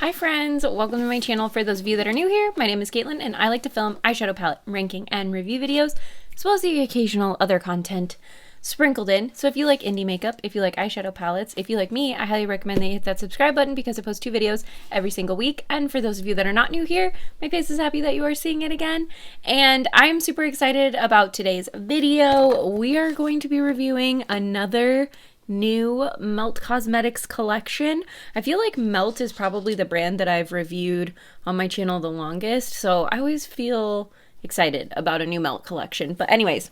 Hi friends, welcome to my channel. For those of you that are new here, my name is Katelyn and I like to film eyeshadow palette ranking and review videos, as well as the occasional other content sprinkled in. So if you like indie makeup, if you like eyeshadow palettes, if you like me, I highly recommend that you hit that subscribe button because I post 2 videos every single week. And for those of you that are not new here, my face is happy that you are seeing it again. And I'm super excited about today's video. We are going to be reviewing another new Melt Cosmetics collection. I feel like Melt is probably the brand that I've reviewed on my channel the longest, so I always feel excited about a new Melt collection. But anyways,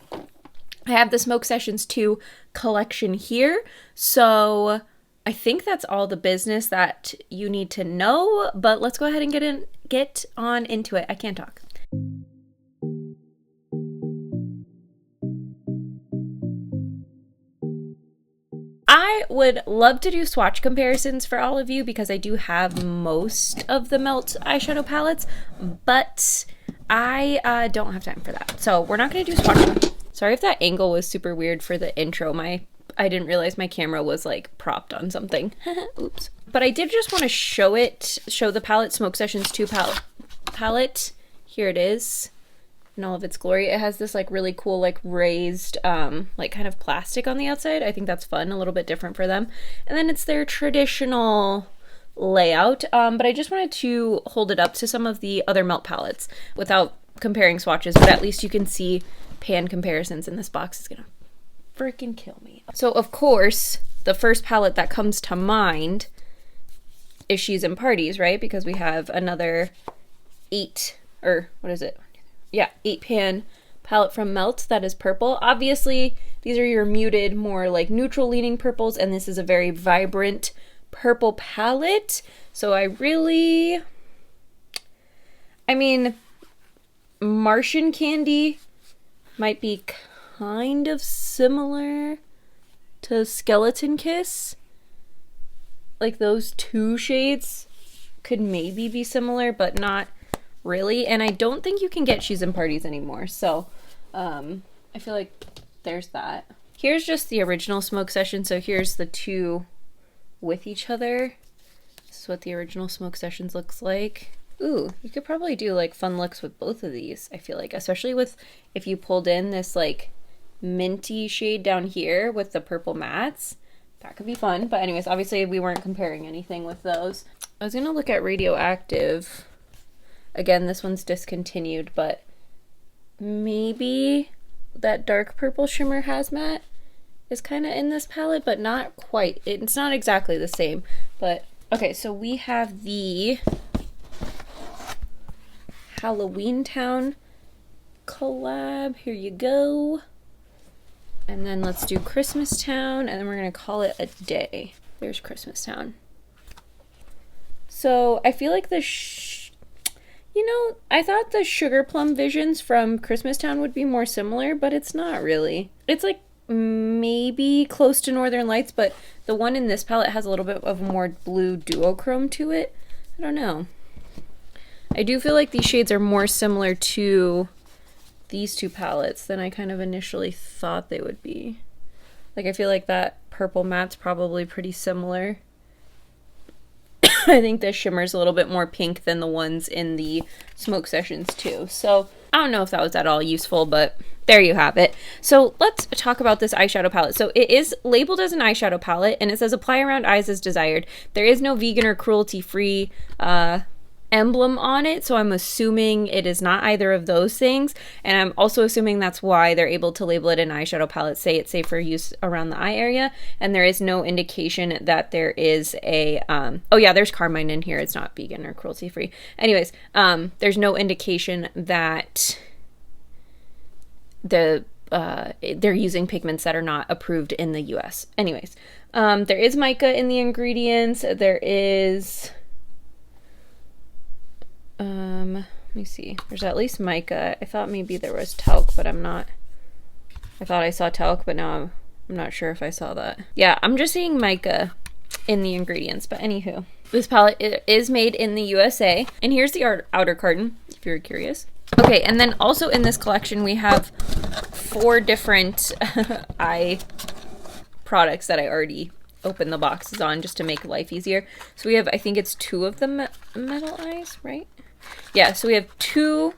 I have the Smoke Sessions 2 collection here, so I think that's all the business that you need to know, but let's go ahead and get on into it. I can't talk. I would love to do swatch comparisons for all of you because I do have most of the Melt eyeshadow palettes, but I don't have time for that. So we're not going to do swatch. Sorry if that angle was super weird for the intro. I didn't realize my camera was like propped on something. Oops. But I did just want to show the palette, Smoke Sessions 2 palette. Here it is in all of its glory. It has this like really cool like raised like kind of plastic on the outside. I think that's fun, a little bit different for them. And then it's their traditional layout, but I just wanted to hold it up to some of the other Melt palettes without comparing swatches, but at least you can see pan comparisons, and this box is gonna freaking kill me. So of course the first palette that comes to mind is She's in Parties, right? Because we have another 8 pan palette from Melt that is purple. Obviously, these are your muted, more like neutral leaning purples, and this is a very vibrant purple palette. So I mean, Martian Candy might be kind of similar to Skeleton Kiss. Like those 2 shades could maybe be similar, but not really. And I don't think you can get She's in Parties anymore, so I feel like there's that. Here's just the original Smoke Session, so here's the 2 with each other. This is what the original Smoke Sessions looks like. Ooh, you could probably do like fun looks with both of these, I feel like, especially with if you pulled in this like minty shade down here with the purple mattes. That could be fun. But anyways, obviously we weren't comparing anything with those. I was gonna look at Radioactive. Again, this one's discontinued, but maybe that dark purple shimmer hazmat is kind of in this palette, but not quite. It's not exactly the same, but okay, so we have the Halloween Town collab. Here you go. And then let's do Christmas Town, and then we're gonna call it a day. There's Christmas Town. So I feel like I thought the Sugar Plum Visions from Christmas Town would be more similar, but it's not really. It's like maybe close to Northern Lights, but the one in this palette has a little bit of a more blue duochrome to it. I don't know. I do feel like these shades are more similar to these 2 palettes than I kind of initially thought they would be. Like, I feel like that purple matte's probably pretty similar. I think this shimmer's a little bit more pink than the ones in the Smoke Sessions too. So I don't know if that was at all useful, but there you have it. So let's talk about this eyeshadow palette. So it is labeled as an eyeshadow palette, and it says apply around eyes as desired. There is no vegan or cruelty-free emblem on it, so I'm assuming it is not either of those things, and I'm also assuming that's why they're able to label it an eyeshadow palette, say it's safe for use around the eye area, and there is no indication that there is a oh yeah, there's carmine in here. It's not vegan or cruelty free. Anyways, there's no indication that they're using pigments that are not approved in the US. Anyways, there is mica in the ingredients. There is let me see. There's at least mica. I thought maybe there was talc, but I'm not. I thought I saw talc, but now I'm not sure if I saw that. Yeah, I'm just seeing mica in the ingredients, but anywho. This palette is made in the USA, and here's the outer carton, if you're curious. Okay, and then also in this collection we have 4 different eye products that I already open the boxes on just to make life easier. So we have, I think it's 2 of the metal eyes, right? Yeah, so we have 2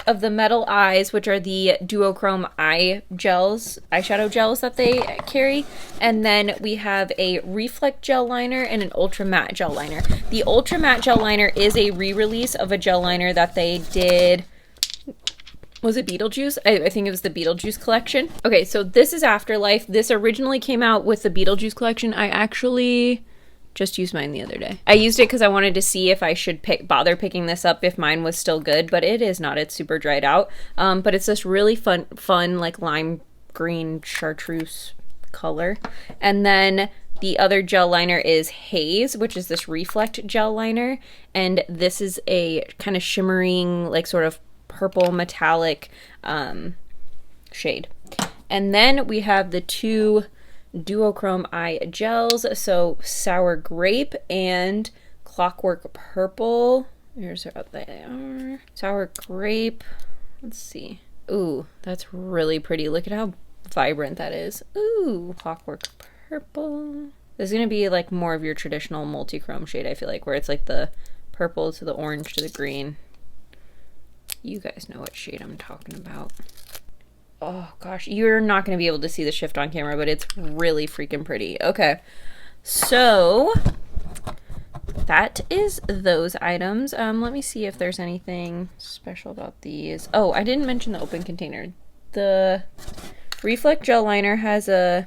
of the metal eyes, which are the duochrome eye gels, eyeshadow gels that they carry. And then we have a reflect gel liner and an ultra matte gel liner. The ultra matte gel liner is a re-release of a gel liner that they did. Was it Beetlejuice? I think it was the Beetlejuice collection. Okay, so this is Afterlife. This originally came out with the Beetlejuice collection. I actually just used mine the other day. I used it because I wanted to see if I should bother picking this up if mine was still good, but it is not. It's super dried out. But it's this really fun like lime green chartreuse color. And then the other gel liner is Haze, which is this reflect gel liner. And this is a kind of shimmering, like sort of purple metallic shade. And then we have the 2 duochrome eye gels, so Sour Grape and Clockwork Purple. Here's what they are. Sour Grape. Let's see. Ooh, that's really pretty. Look at how vibrant that is. Ooh, Clockwork Purple. This is going to be like more of your traditional multi-chrome shade, I feel like, where it's like the purple to the orange to the green. You guys know what shade I'm talking about. Oh gosh, you're not going to be able to see the shift on camera, but it's really freaking pretty. Okay, so that is those items. Let me see if there's anything special about these. Oh, I didn't mention the open container. The Reflect Gel Liner has an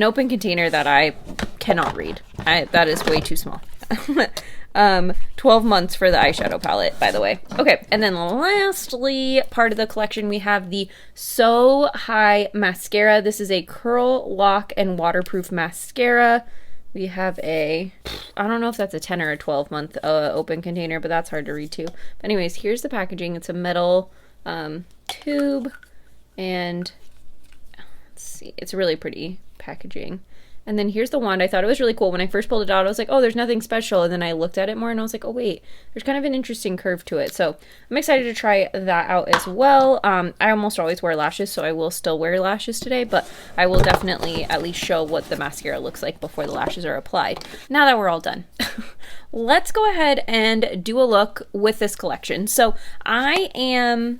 open container that I cannot read. That is way too small. 12 months for the eyeshadow palette, by the way. Okay, and then lastly, part of the collection, we have the So High Mascara. This is a curl, lock, and waterproof mascara. We have a, I don't know if that's a 10 or a 12 month open container, but that's hard to read too. But anyways, here's the packaging. It's a metal tube, and let's see, it's really pretty packaging. And then here's the wand. I thought it was really cool. When I first pulled it out, I was like, oh, there's nothing special. And then I looked at it more and I was like, oh, wait, there's kind of an interesting curve to it. So I'm excited to try that out as well. I almost always wear lashes, so I will still wear lashes today, but I will definitely at least show what the mascara looks like before the lashes are applied. Now that we're all done, let's go ahead and do a look with this collection. So I am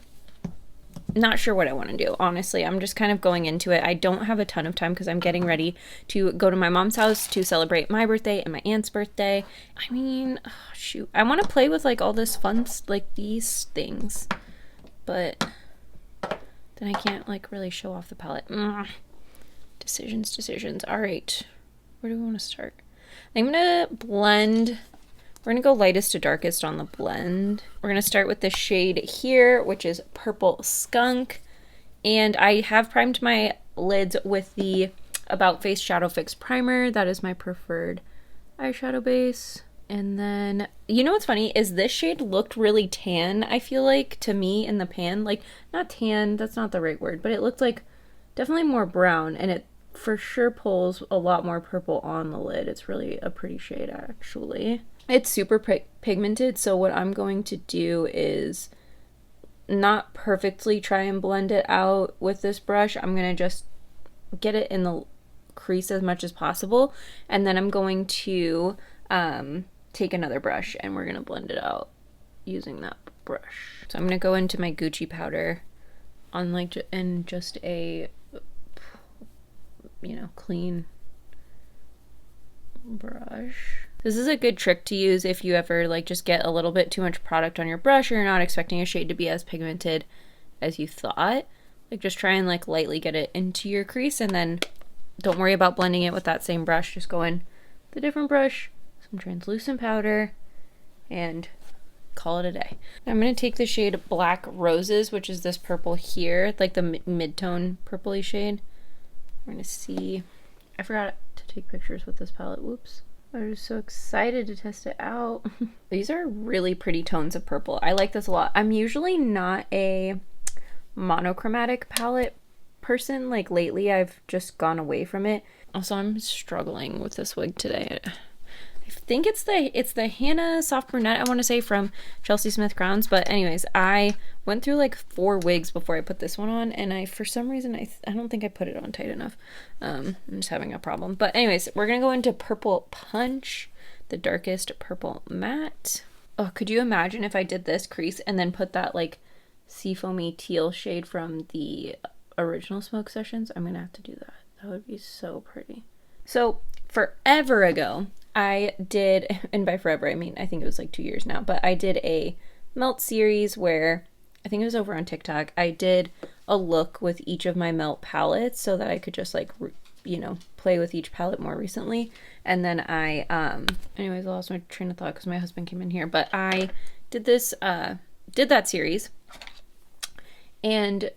not sure what I want to do, honestly. I'm just kind of going into it. I don't have a ton of time because I'm getting ready to go to my mom's house to celebrate my birthday and my aunt's birthday. I mean, oh, shoot, I want to play with like all this fun, like these things, but then I can't like really show off the palette. Decisions. All right, where do we want to start? I'm gonna blend. We're going to go lightest to darkest on the blend. We're going to start with the shade here, which is Purple Skunk. And I have primed my lids with the About Face Shadow Fix Primer. That is my preferred eyeshadow base. And then, you know what's funny is this shade looked really tan, I feel like, to me in the pan. Like, not tan, that's not the right word, but it looked like definitely more brown. And it for sure pulls a lot more purple on the lid. It's really a pretty shade, actually. It's super pigmented, so what I'm going to do is not perfectly try and blend it out with this brush. I'm going to just get it in the crease as much as possible, and then I'm going to take another brush and we're going to blend it out using that brush. So I'm going to go into my Gucci powder on like in just a, you know, clean brush. This is a good trick to use if you ever like just get a little bit too much product on your brush or you're not expecting a shade to be as pigmented as you thought. Like just try and like lightly get it into your crease and then don't worry about blending it with that same brush. Just go in with a different brush, some translucent powder, and call it a day. I'm going to take the shade Black Roses, which is this purple here, like the mid-tone purpley shade. We're going to see. I forgot to take pictures with this palette. Whoops. I was so excited to test it out. These are really pretty tones of purple. I like this a lot. I'm usually not a monochromatic palette person. Like lately I've just gone away from it. Also, I'm struggling with this wig today. I think it's the Hannah Soft Brunette, I want to say, from Chelsea Smith Crowns. But anyways, I went through like 4 wigs before I put this one on, and for some reason I don't think I put it on tight enough. I'm just having a problem. But anyways, we're gonna go into Purple Punch, the darkest purple matte. Oh, could you imagine if I did this crease and then put that like seafoamy teal shade from the original Smoke Sessions? I'm gonna have to do that. That would be so pretty. So forever ago, I did, and by forever I mean I think it was like 2 years now, but I did a melt series where, I think it was over on TikTok, I did a look with each of my melt palettes so that I could just like, you know, play with each palette more recently. And then I, anyways, I lost my train of thought because my husband came in here, but I did this, did that series and,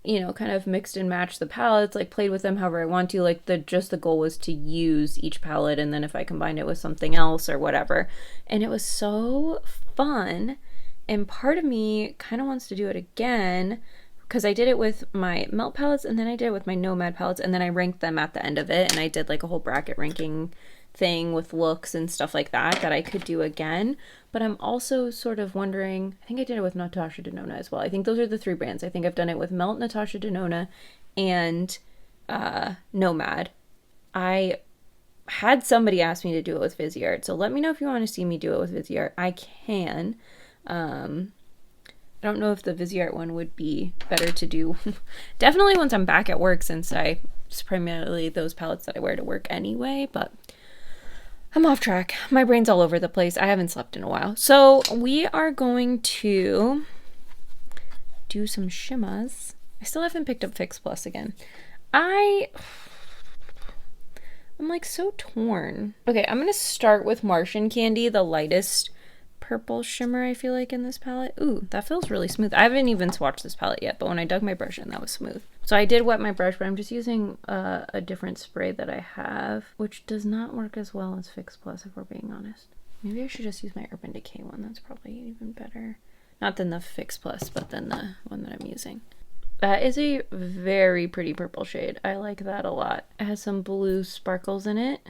you know, kind of mixed and matched the palettes, like played with them however I want to. Like the goal was to use each palette, and then if I combined it with something else or whatever. And it was so fun. And part of me kind of wants to do it again, because I did it with my melt palettes and then I did it with my Nomad palettes, and then I ranked them at the end of it, and I did like a whole bracket ranking thing with looks and stuff like that I could do again. But I'm also sort of wondering, I think I did it with Natasha Denona as well. I think those are the 3 brands. I think I've done it with Melt, Natasha Denona, and Nomad. I had somebody ask me to do it with Viseart, so let me know if you want to see me do it with Viseart. I can. I don't know if the Viseart one would be better to do. Definitely once I'm back at work, since it's primarily those palettes that I wear to work anyway, but I'm off track. My brain's all over the place. I haven't slept in a while. So we are going to do some shimmers. I still haven't picked up Fix Plus again. I'm like so torn. Okay, I'm going to start with Martian Candy, the lightest purple shimmer I feel like in this palette. Ooh, that feels really smooth. I haven't even swatched this palette yet, but when I dug my brush in, that was smooth. So I did wet my brush, but I'm just using a different spray that I have, which does not work as well as Fix Plus, if we're being honest. Maybe I should just use my Urban Decay one. That's probably even better. Not than the Fix Plus, but than the one that I'm using. That is a very pretty purple shade. I like that a lot. It has some blue sparkles in it.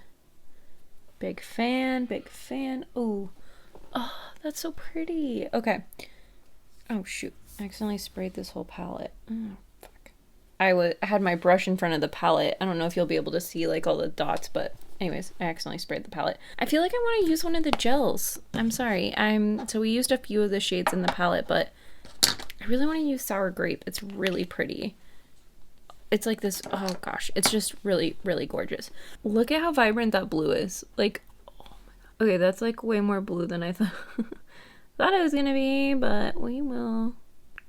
Big fan, big fan. Ooh. Oh, that's so pretty. Okay. Oh, shoot. I accidentally sprayed this whole palette. Oh, fuck. I had my brush in front of the palette. I don't know if you'll be able to see, like, all the dots, but anyways, I accidentally sprayed the palette. I feel like I want to use one of the gels. I'm sorry. So we used a few of the shades in the palette, but I really want to use Sour Grape. It's really pretty. It's like this, oh gosh, it's just really, really gorgeous. Look at how vibrant that blue is. Like, okay, that's like way more blue than I thought it was gonna be, but we will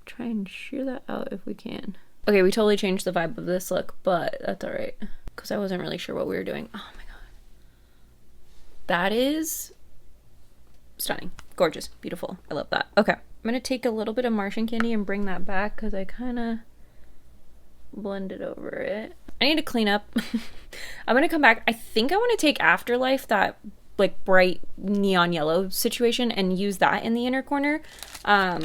try and shear that out if we can. Okay, we totally changed the vibe of this look, but that's all right, because I wasn't really sure what we were doing. Oh my god. That is stunning. Gorgeous. Beautiful. I love that. Okay, I'm gonna take a little bit of Martian Candy and bring that back, because I kind of blended over it. I need to clean up. I'm gonna come back. I think I want to take Afterlife, that like bright neon yellow situation, and use that in the inner corner. I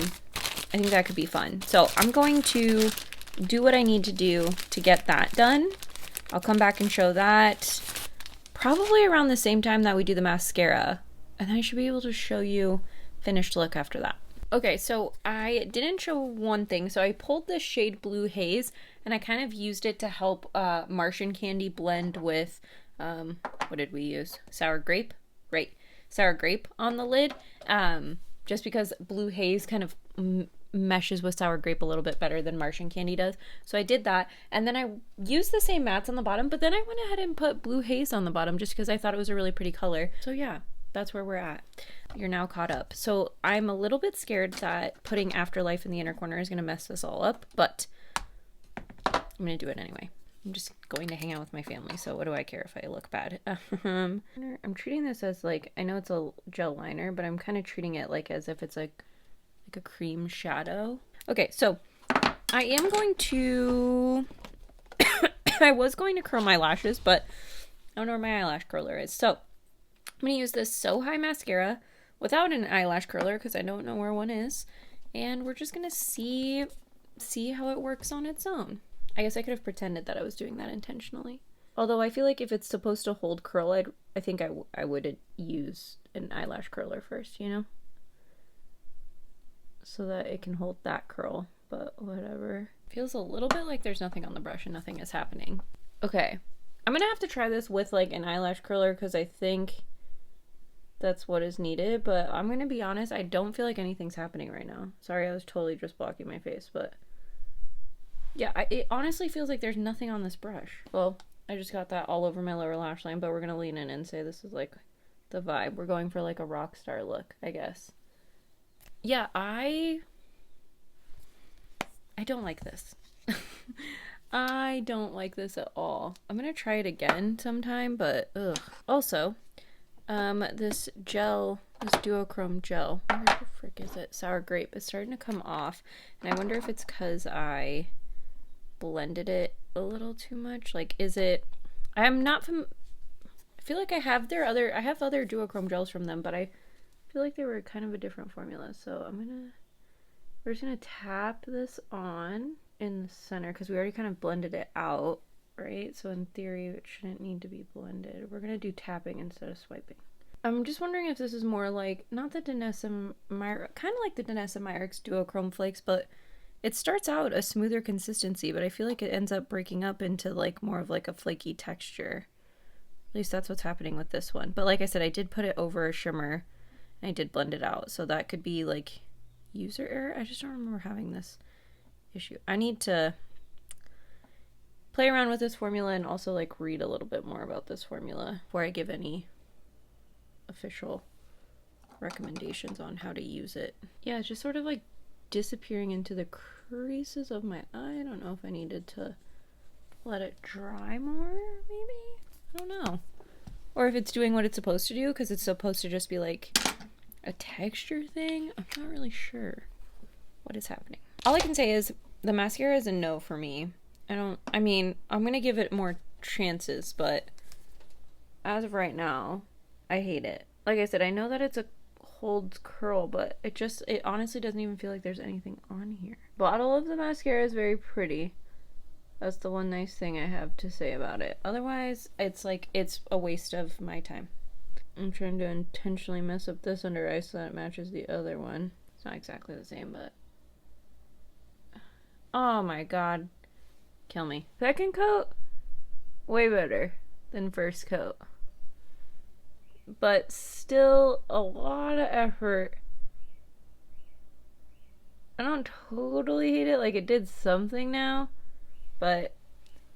think that could be fun. So I'm going to do what I need to do to get that done. I'll come back and show that probably around the same time that we do the mascara, and then I should be able to show you finished look after that. Okay, so I didn't show one thing. So I pulled this shade Blue Haze, and I kind of used it to help Martian Candy blend with, what did we use? Sour Grape? Right, Sour Grape on the lid, just because Blue Haze kind of meshes with Sour Grape a little bit better than Martian Candy does. So I did that, and then I used the same mattes on the bottom, but then I went ahead and put Blue Haze on the bottom just because I thought it was a really pretty color. So yeah, that's where we're at. You're now caught up. So I'm a little bit scared that putting Afterlife in the inner corner is going to mess this all up, but I'm going to do it anyway. I'm just going to hang out with my family, so what do I care if I look bad? I'm treating this as like, I know it's a gel liner, but I'm kind of treating it like as if it's like a cream shadow. Okay, so I am going to, I was going to curl my lashes, but I don't know where my eyelash curler is. So I'm going to use this So High mascara without an eyelash curler because I don't know where one is. And we're just going to see how it works on its own. I guess I could have pretended that I was doing that intentionally. Although I feel like if it's supposed to hold curl, I think I would use an eyelash curler first, you know? So that it can hold that curl, but whatever. Feels a little bit like there's nothing on the brush and nothing is happening. Okay, I'm gonna have to try this with like an eyelash curler because I think that's what is needed, but I'm gonna be honest, I don't feel like anything's happening right now. Sorry, I was totally just blocking my face, but yeah, it honestly feels like there's nothing on this brush. Well, I just got that all over my lower lash line, but we're gonna lean in and say this is like the vibe. We're going for like a rock star look, I guess. Yeah, I don't like this. I don't like this at all. I'm gonna try it again sometime, but ugh. Also, this gel, this duochrome gel, where the frick is it? Sour grape is starting to come off, and I wonder if it's because I blended it a little too much. Like, is it? I feel like I have other duochrome gels from them, but I feel like they were kind of a different formula. So we're just gonna tap this on in the center because we already kind of blended it out, right? So in theory, it shouldn't need to be blended. We're gonna do tapping instead of swiping. I'm just wondering if this is more like, not the Danessa Myricks, kind of like the Danessa Myricks duochrome flakes, but it starts out a smoother consistency, but I feel like it ends up breaking up into like more of like a flaky texture. At least that's what's happening with this one. But like I said, I did put it over a shimmer and I did blend it out, so that could be like user error. I just don't remember having this issue. I need to play around with this formula and also like read a little bit more about this formula before I give any official recommendations on how to use it. Yeah, it's just sort of like disappearing into the creases of my eye. I don't know if I needed to let it dry more, maybe? I don't know. Or if it's doing what it's supposed to do, because it's supposed to just be like a texture thing. I'm not really sure what is happening. All I can say is the mascara is a no for me. I mean, I'm gonna give it more chances, but as of right now, I hate it. Like I said, I know that it's a holds curl, but it honestly doesn't even feel like there's anything on here. Bottle of the mascara is very pretty. That's the one nice thing I have to say about it. Otherwise, it's like, it's a waste of my time. I'm trying to intentionally mess up this under eye so that it matches the other one. It's not exactly the same, but... Oh my god. Kill me. Second coat? Way better than first coat. But still a lot of effort. I don't totally hate it. Like, it did something now, but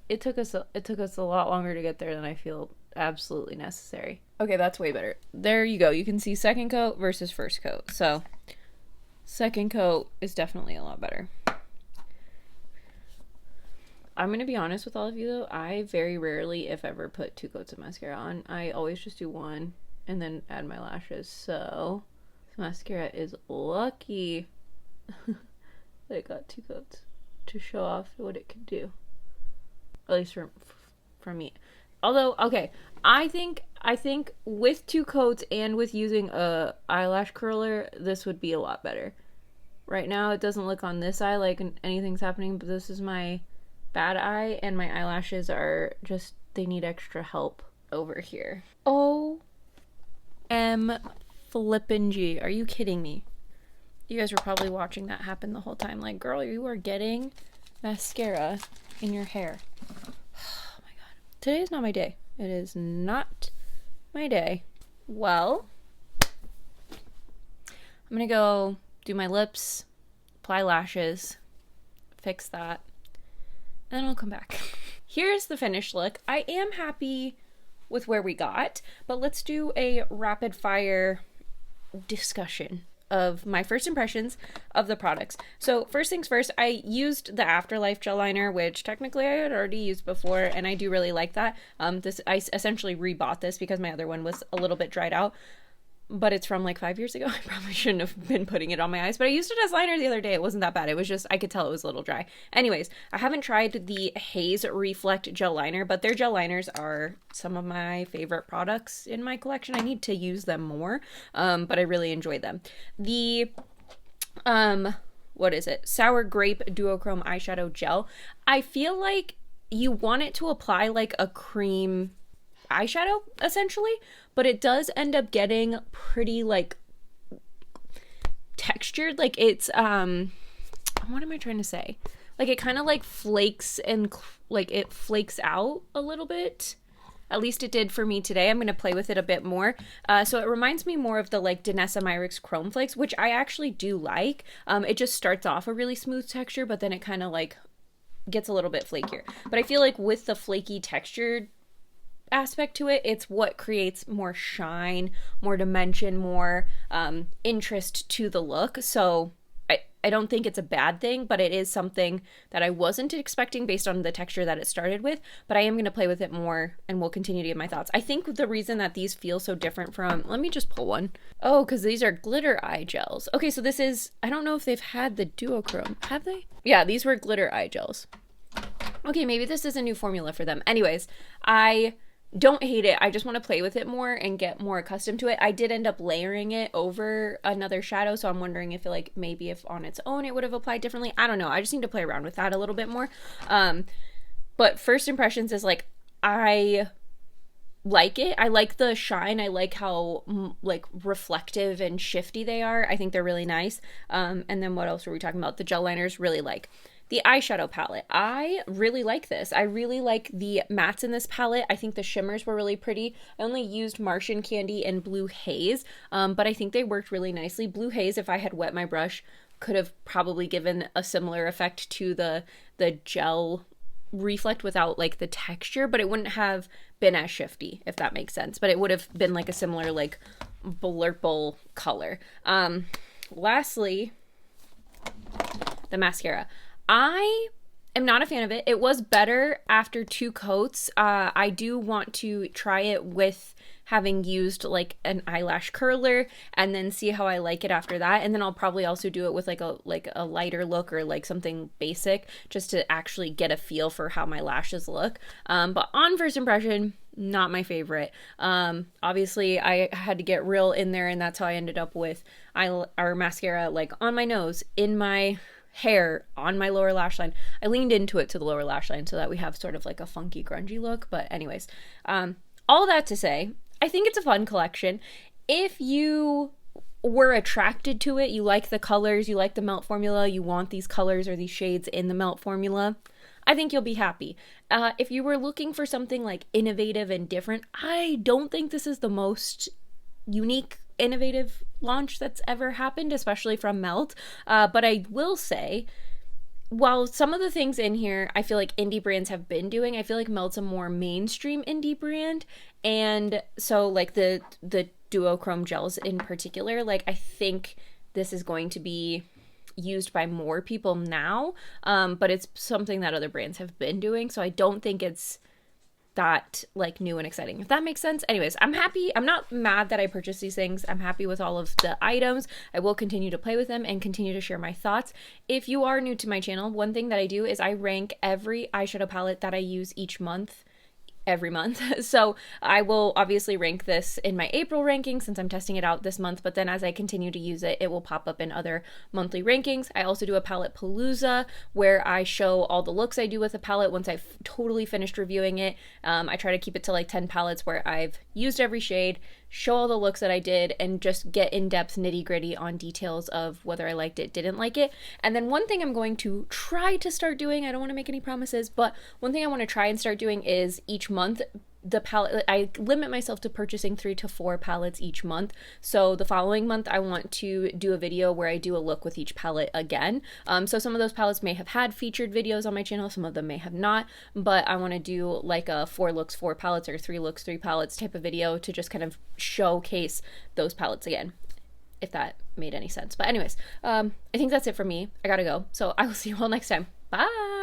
it took us a lot longer to get there than I feel absolutely necessary. Okay, that's way better. There you go. You can see second coat versus first coat. So second coat is definitely a lot better. I'm going to be honest with all of you though, I very rarely, if ever, put 2 coats of mascara on. I always just do one and then add my lashes. So this mascara is lucky that it got 2 coats to show off what it could do. At least for me. Although, okay, I think with 2 coats and with using a eyelash curler, this would be a lot better. Right now, it doesn't look on this eye like anything's happening, but this is my bad eye, and my eyelashes are just, they need extra help over here. flippin' G. Are you kidding me? You guys were probably watching that happen the whole time. Like, girl, you are getting mascara in your hair. Oh my god. Today is not my day. It is not my day. Well, I'm gonna go do my lips, apply lashes, fix that, and then I'll come back. Here's the finished look. I am happy with where we got, but let's do a rapid fire discussion of my first impressions of the products. So first things first, I used the Afterlife gel liner, which technically I had already used before, and I do really like that. I essentially rebought this because my other one was a little bit dried out, but it's from like 5 years ago. I probably shouldn't have been putting it on my eyes, but I used it as liner the other day. It wasn't that bad. It was just, I could tell it was a little dry. Anyways, I haven't tried the Haze Reflect gel liner, but their gel liners are some of my favorite products in my collection. I need to use them more, but I really enjoy them. The, what is it? Sour Grape Duochrome Eyeshadow Gel. I feel like you want it to apply like a cream eyeshadow essentially, but it does end up getting pretty like textured. Like it's what am I trying to say? Like it kind of like flakes and like it flakes out a little bit. At least it did for me today. I'm going to play with it a bit more. So it reminds me more of the like Danessa Myricks Chrome Flakes, which I actually do like. It just starts off a really smooth texture, but then it kind of like gets a little bit flakier. But I feel like with the flaky textured aspect to it, it's what creates more shine, more dimension, more interest to the look. So I don't think it's a bad thing, but it is something that I wasn't expecting based on the texture that it started with, but I am going to play with it more and we'll continue to give my thoughts. I think the reason that these feel so different from, let me just pull one. Oh, because these are glitter eye gels. Okay, so this is, I don't know if they've had the duochrome. Have they? Yeah, these were glitter eye gels. Okay, maybe this is a new formula for them. Anyways, I don't hate it. I just want to play with it more and get more accustomed to it. I did end up layering it over another shadow, so I'm wondering if like maybe if on its own it would have applied differently. I don't know. I just need to play around with that a little bit more. But first impressions is like I like it. I like the shine. I like how like reflective and shifty they are. I think they're really nice. And then what else were we talking about? The gel liners, really like. The eyeshadow palette, I really like this. I really like the mattes in this palette. I think the shimmers were really pretty. I only used Martian Candy and Blue Haze, but I think they worked really nicely. Blue Haze, if I had wet my brush, could have probably given a similar effect to the gel reflect without like the texture, but it wouldn't have been as shifty, if that makes sense. But it would have been like a similar like blurple color. Lastly, the mascara. I am not a fan of it. It was better after 2 coats. I do want to try it with having used like an eyelash curler and then see how I like it after that. And then I'll probably also do it with like a lighter look or like something basic just to actually get a feel for how my lashes look. But on first impression, not my favorite. Obviously I had to get real in there, and that's how I ended up with our mascara like on my nose, in my hair, on my lower lash line. I leaned into it to the lower lash line so that we have sort of like a funky grungy look. But anyways, all that to say, I think it's a fun collection. If you were attracted to it, you like the colors, you like the melt formula, you want these colors or these shades in the melt formula, I think you'll be happy. If you were looking for something like innovative and different, I don't think this is the most unique, innovative launch that's ever happened, especially from Melt. But I will say, while some of the things in here I feel like indie brands have been doing, I feel like Melt's a more mainstream indie brand. And so like the duochrome gels in particular, like I think this is going to be used by more people now, but it's something that other brands have been doing, so I don't think it's that like new and exciting, if that makes sense. Anyways, I'm happy. I'm not mad that I purchased these things. I'm happy with all of the items. I will continue to play with them and continue to share my thoughts. If you are new to my channel, one thing that I do is I rank every eyeshadow palette that I use each month, every month. So I will obviously rank this in my April ranking since I'm testing it out this month, but then as I continue to use it, it will pop up in other monthly rankings. I also do a palette palooza where I show all the looks I do with a palette once I've totally finished reviewing it. I try to keep it to like 10 palettes where I've used every shade, show all the looks that I did, and just get in-depth nitty-gritty on details of whether I liked it, didn't like it. And then one thing I'm going to try to start doing, I don't want to make any promises, but one thing I want to try and start doing is each month, the palette, I limit myself to purchasing 3 to 4 palettes each month. So the following month I want to do a video where I do a look with each palette again. So some of those palettes may have had featured videos on my channel, some of them may have not, but I want to do like a 4 looks 4 palettes or 3 looks 3 palettes type of video to just kind of showcase those palettes again, if that made any sense. But anyways, I think that's it for me. I gotta go, so I will see you all next time. Bye.